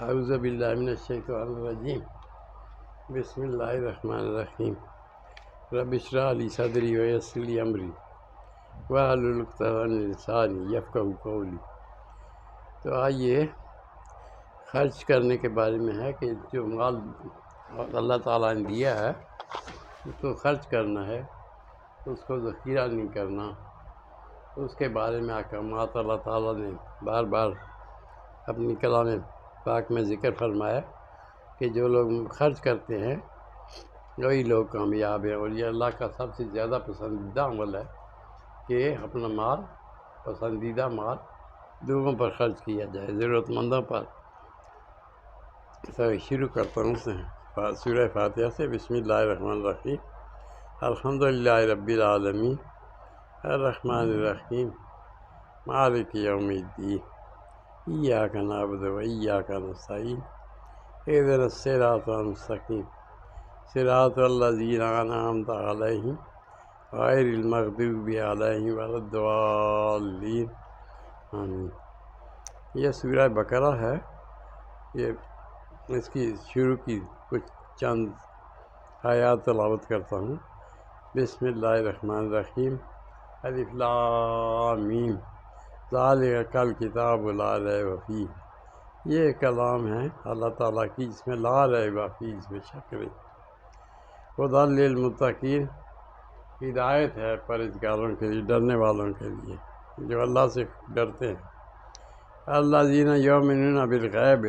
اعوذ باللہ من الشیطان الرجیم بسم اللہ الرحمن الرحیم رب اشرح لی صدری ویسر لی امری واحلل عقدۃ من لسانی یفقہوا قولی۔ تو آئیے خرچ کرنے کے بارے میں ہے کہ جو مال اللہ تعالیٰ نے دیا ہے اس کو خرچ کرنا ہے، اس کو ذخیرہ نہیں کرنا۔ اس کے بارے میں احکامات اللہ تعالیٰ نے بار بار اپنی کلام پاک میں ذکر فرمایا کہ جو لوگ خرچ کرتے ہیں وہی لوگ کامیاب ہیں، اور یہ اللہ کا سب سے زیادہ پسندیدہ عمل ہے کہ اپنا مال، پسندیدہ مال لوگوں پر خرچ کیا جائے، ضرورت مندوں پر۔ تو شروع کرتا ہوں سورہ فاتحہ سے۔ بسم اللہ الرحمن الرحیم الحمدللہ رب العالمین الرحمن الرحیم مالک یوم الدین ایاک نعبد و ایاک نستعین اہدنا الصراط المستقیم صراط الذین انعمت علیہم غیر المغضوب علیہم ولا الضالین آمین۔ یہ سورہ بقرہ ہے۔ اس کی شروع کی کچھ چند آیات تلاوت کرتا ہوں۔ بسم اللہ الرحمن الرحیم الف لام میم ذالک الکتاب لا ریب فیہ۔ یہ کلام ہے اللہ تعالیٰ کی جس میں لا ریب فیہ، اس میں شک نہیں۔ ہدی للمتقین، ہدایت ہے پرہیزگاروں کے لیے، ڈرنے والوں کے لیے جو اللہ سے ڈرتے ہیں۔ الذین یؤمنون بالغیب،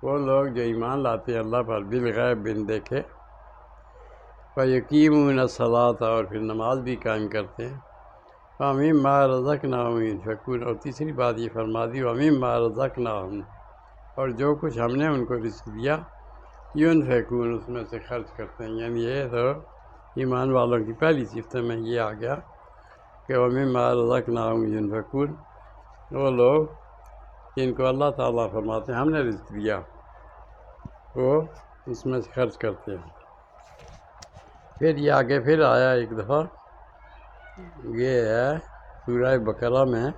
وہ لوگ جو ایمان لاتے ہیں اللہ پر، بالغیب بن دیکھے، ویقیمون الصلاۃ، اور پھر نماز بھی قائم کرتے ہیں، ومما رزقناہم ینفقون، اور تیسری بات یہ فرما دی ومما رزقناہم، اور جو کچھ ہم نے ان کو رزق دیا، ینفقون، اس میں سے خرچ کرتے ہیں۔ یعنی یہ تو ایمان والوں کی پہلی صفتوں میں یہ آ گیا کہ ومما رزقناہم ینفقون، وہ لوگ جن کو اللہ تعالیٰ فرماتے ہیں ہم نے رزق دیا، وہ اس میں سے خرچ کرتے ہیں۔ پھر یہ آگے پھر آیا ایک دفعہ، یہ ہے سورہ بقرہ میں،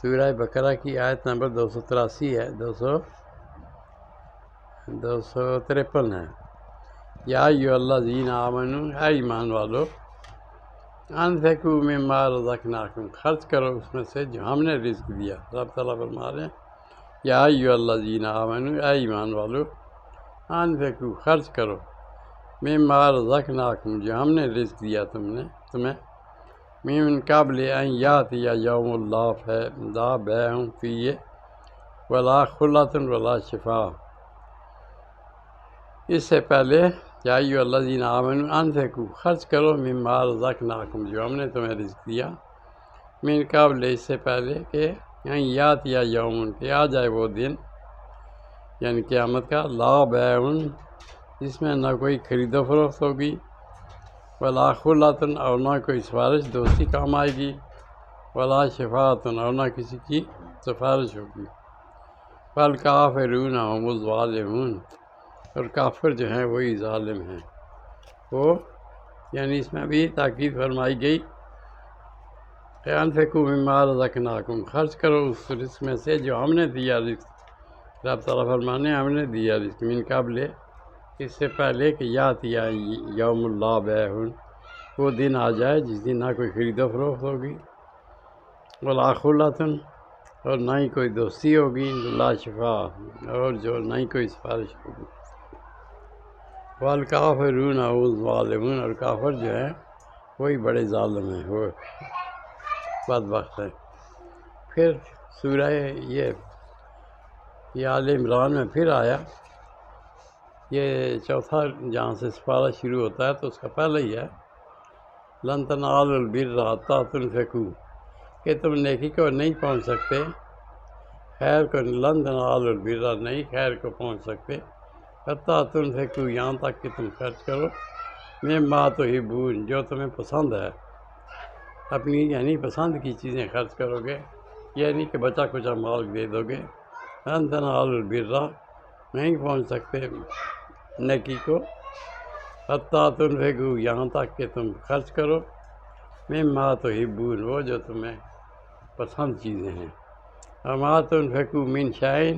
سورہ بقرہ کی آیت نمبر 283 ہے، 253 ہے۔ یا ایھا الذین آمنوا، اے ایمان والو، انفقوا مما رزقناکم، خرچ کرو اس میں سے جو ہم نے رزق دیا۔ رب تعالیٰ فرما رہے ہیں یا ایھا الذین آمنوا، اے ایمان والو، انفقوا، خرچ کرو، مما رزقناکم، جو ہم نے رزق دیا تمہیں، من قبل ان یاتی یوم لا بیع فیہ ولا خلۃ ولا شفاء، اس سے پہلے یا ایھا الذین آمنوا انفقوا، خرچ کرو، مما رزقناکم، جو ہم نے تمہیں رزق دیا، من قبل، اس سے پہلے کہ ان یاتی یوم، کہ آ جائے وہ دن، یعنی قیامت کا، لا بیع، جس میں نہ کوئی خرید و فروخت ہوگی، ولا خلۃ، اور نہ کوئی سفارش دوستی کام آئے گی، ولا شفاعۃ، اور نہ کسی کی سفارش ہوگی، والکافرون هم الظالمون، اور کافر جو ہیں وہی ظالم ہیں۔ وہ یعنی اس میں بھی تاکید فرمائی گئی کہ انفقوا مما رزقناکم، خرچ کرو اس رزق میں سے جو ہم نے دیا رزق۔ رب تعالیٰ فرمانے ہم نے دیا رزق، من قبل، اس سے پہلے کہ یاتی یوم لا بیع، وہ دن آ جائے جس دن نہ کوئی خرید و فروخت ہوگی، ولا خلۃ، اور نہ ہی کوئی دوستی ہوگی، لا شفاء، اور جو نہ ہی کوئی سفارش ہوگی، والکافرون هم الظالمون، اور کافر جو ہیں وہی بڑے ظالم ہیں، وہ بدبخت ہیں۔ پھر سورہ یہ آل عمران میں پھر آیا، یہ چوتھا جہاں سے سپارہ شروع ہوتا ہے تو اس کا پہلے ہی ہے، لن تنالوا البر حتی تنفقوا، کہ تم نیکی کو نہیں پہنچ سکتے، خیر کو، لن تنالوا البر، نہیں خیر کو پہنچ سکتے، حتی تنفقوا، یہاں تک کہ تم خرچ کرو، مما تحبون، جو تمہیں پسند ہے، اپنی یعنی پسند کی چیزیں خرچ کرو گے، یہ نہیں کہ بچا کچا مال دے دو گے۔ لن تنالوا البر، نہیں پہنچ سکتے نیکی کو، حتی تنفقوا، یہاں تک کہ تم خرچ کرو، مما تحبون، وہ جو تمہیں پسند چیزیں ہیں، وما تنفقوا من شیء،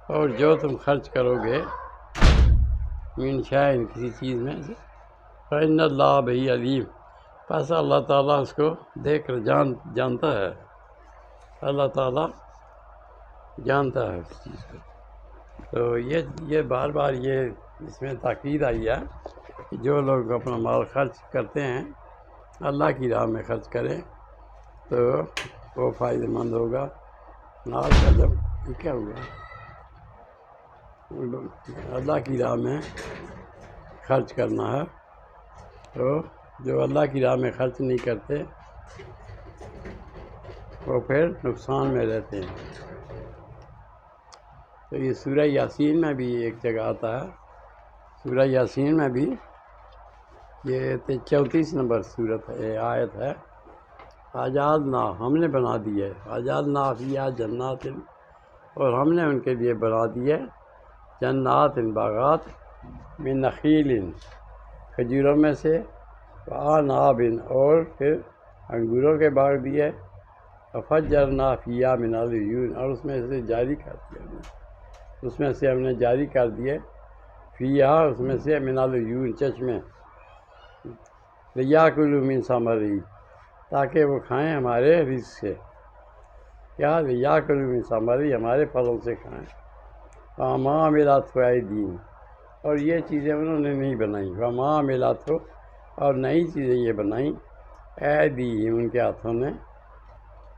اور جو تم خرچ کرو گے من شیء کسی چیز میں سے، فإن اللہ بہ علیم، پس اللہ تعالیٰ اس کو دیکھ کر جانتا ہے، اللہ تعالیٰ جانتا ہے اس چیز کو۔ تو یہ بار بار یہ اس میں تاکید آئی ہے کہ جو لوگ اپنا مال خرچ کرتے ہیں اللہ کی راہ میں خرچ کریں تو وہ فائدہ مند ہوگا۔ مال کا جب یہ کیا ہوا، اللہ کی راہ میں خرچ کرنا ہے، تو جو اللہ کی راہ میں خرچ نہیں کرتے وہ پھر نقصان میں رہتے ہیں۔ تو یہ سورہ یاسین میں بھی ایک جگہ آتا ہے، سورہ یاسین میں بھی یہ 34 نمبر سورت آیت ہے، آجالنا، ہم نے بنا دی ہے، آجالنا فیہا جنات، اور ہم نے ان کے لیے بنا دیے جنات باغات، من نخیل، کھجوروں میں سے، وعناب، اور پھر انگوروں کے باغ دیے، وفجرنا فیہا من العیون، اور اس میں سے جاری کر دیا، اس میں سے ہم نے جاری کر دیے، فیہا، اس میں سے، من العیون، چشمے، لیاکلوا من ثمرہ، تاکہ وہ کھائیں ہمارے رزق سے، کیا لیاکلوا من ثمرہ، ہمارے پھلوں سے کھائیں، وما عملتہ ایدیہم، اور یہ چیزیں انہوں نے نہیں بنائیں، وما عملتہ، اور نئی چیزیں یہ بنائیں، ایدیہم، ان کے ہاتھوں نے،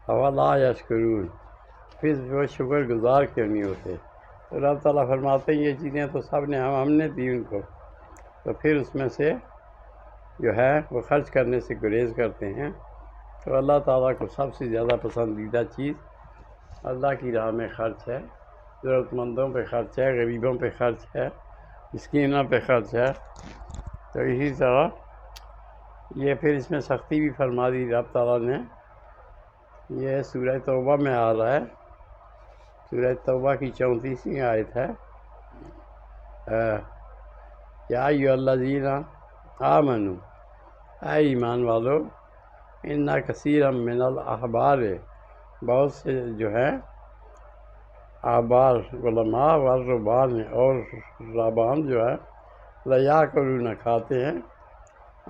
افلا یشکرون، پھر وہ شکر گزار کیوں نہیں ہوتے۔ تو اللہ تعالیٰ فرماتے ہیں یہ چیزیں تو سب نے ہم نے دی ان کو، تو پھر اس میں سے جو ہے وہ خرچ کرنے سے گریز کرتے ہیں۔ تو اللہ تعالیٰ کو سب سے زیادہ پسندیدہ چیز اللہ کی راہ میں خرچ ہے، ضرورت مندوں پہ خرچ ہے، غریبوں پہ خرچ ہے، مسکینوں پہ خرچ ہے۔ تو اسی طرح یہ پھر اس میں سختی بھی فرما دی رب تعالیٰ نے، یہ سورہ توبہ میں آ رہا ہے، سورہ توبہ کی 34ویں آیت ہے، یا ایھا الذین آمنوا، اے ایمان والو، ان کثیرا من الاحبار، بہت سے جو ہیں احبار، علماء والرہبان، اور رہبان جو ہے، لیاکلون، کھاتے ہیں،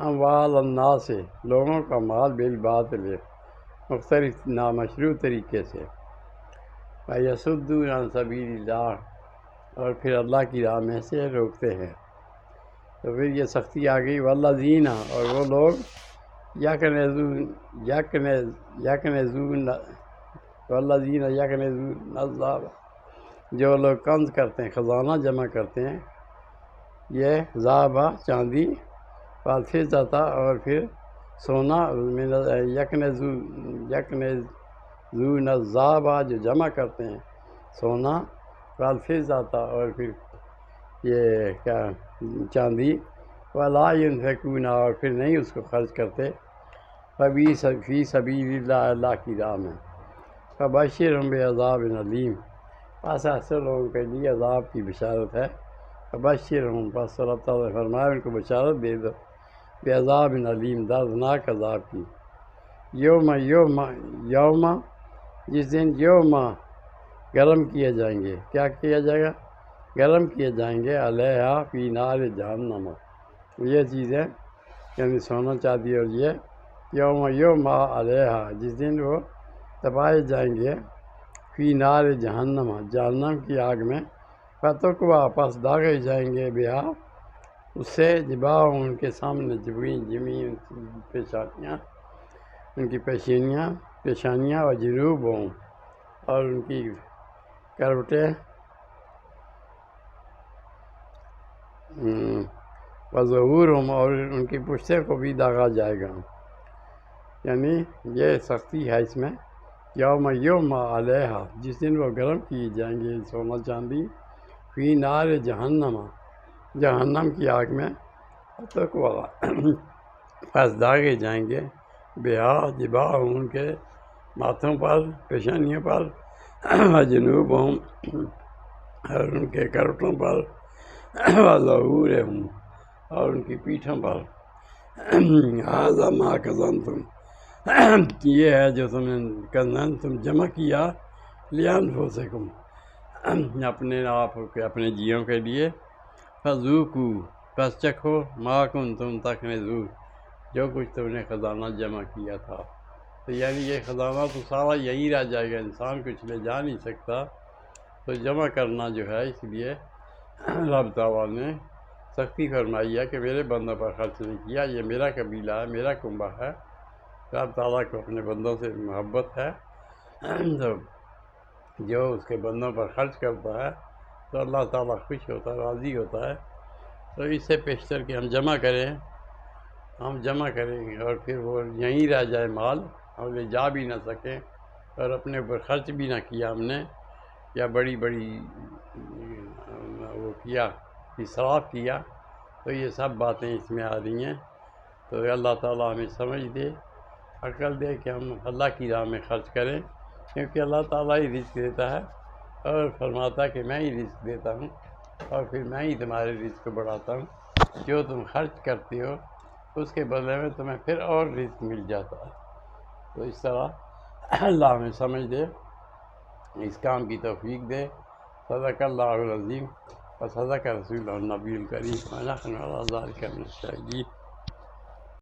اموال الناس، لوگوں کا مال، بالباطل، مختلف نامشروع طریقے سے، ویصدون عن سبیل اللہ، اور پھر اللہ کی راہ میں سے روکتے ہیں۔ تو پھر یہ سختی آ گئی، والذین، اور وہ لوگ یکنزون والذین یکنزون الذہب، جو لوگ کنز کرتے ہیں، خزانہ جمع کرتے ہیں، یہ ذهب، چاندی، والفضة، اور پھر سونا، یکنزون الذہب، جو جمع کرتے ہیں سونا، والفضة، اور پھر یہ کیا چاندی، ولا ينفقون، اور پھر نہیں اس کو خرچ کرتے، فی سبیل اللہ، اللہ کی راہ میں، فبشرھم بعذاب علیم، پس ایسے لوگوں کے لیے عذاب کی بشارت ہے، فبشرھم، پس اللہ تعالیٰ نے فرمایا ان کو بشارت دے دو، بعذاب علیم، دردناک عذاب کی، یوم، جس دن، یوم، گرم کیے جائیں گے، کیا کیا جائے گا، گرم کیے جائیں گے، علیہا، فی نار جہنم، یہ چیزیں یعنی سونا، چاندی، اور یہ یوم علیہا، جس دن وہ تپائے جائیں گے، فی نار جہنم، جہنم کی آگ میں، فتقوا، پس داغے جائیں گے، بہا، اس سے، جباہم، ان کے سامنے، جمی پیشانیاں، ان کی پیشانیاں، و جنوبہم، اور ان کی کروٹیں، وظہورہم، اور ان کی پشتیں کو بھی داغا جائے گا، یعنی یہ سختی ہے اس میں، یوم علیہا، جس دن وہ گرم کیے جائیں گے سونا چاندی، فی نار جہنم، جہنم کی آگ میں، فتقوا، پس داغے جائیں گے، بہا، جباہم، ان کے ماتھوں پر، پیشانیوں پر، وجنوبہم، اور ان کے کروٹوں پر، وظہورہم، اور ان کی پیٹھوں پر، ھذا ما کنزتم، یہ ہے جو تم نے جمع کیا، لِأَنفُسِكُم، اپنے آپ کے اپنے جیوں کے لیے، فذوقوا، پس چکھو، ما کنتم تکنزون، جو کچھ تم نے خزانہ جمع کیا تھا۔ تو یعنی یہ خزانہ تو سارا یہیں رہ جائے گا، انسان کچھ لے جا نہیں سکتا، تو جمع کرنا جو ہے، اس لیے رب تعالیٰ نے سختی فرمائی ہے کہ میرے بندوں پر خرچ نہیں کیا، یہ میرا قبیلہ ہے، میرا کنبہ ہے۔ رب تعالیٰ کو اپنے بندوں سے محبت ہے، تو جو اس کے بندوں پر خرچ کرتا ہے تو اللہ تعالیٰ خوش ہوتا ہے، راضی ہوتا ہے۔ تو اس سے پیشتر کہ ہم جمع کریں گے اور پھر وہ یہیں رہ جائے مال، ہم لے جا بھی نہ سکیں اور اپنے اوپر خرچ بھی نہ کیا ہم نے، یا بڑی وہ کیا، اسراف کیا، تو یہ سب باتیں اس میں آ رہی ہیں۔ تو اللہ تعالیٰ ہمیں سمجھ دے، عقل دے کہ ہم اللہ کی راہ میں خرچ کریں، کیونکہ اللہ تعالیٰ ہی رزق دیتا ہے اور فرماتا ہے کہ میں ہی رزق دیتا ہوں اور پھر میں ہی تمہارے رزق کو بڑھاتا ہوں، جو تم خرچ کرتے ہو اس کے بدلے میں تمہیں پھر اور رزق مل جاتا ہے۔ تو اس طرح اللہ ہمیں سمجھ دے، اس کام کی توفیق دے۔ صدق اللہ العظیم و صدق رسول النبی الکریم، ونحن علی ذلک من الشاہدین۔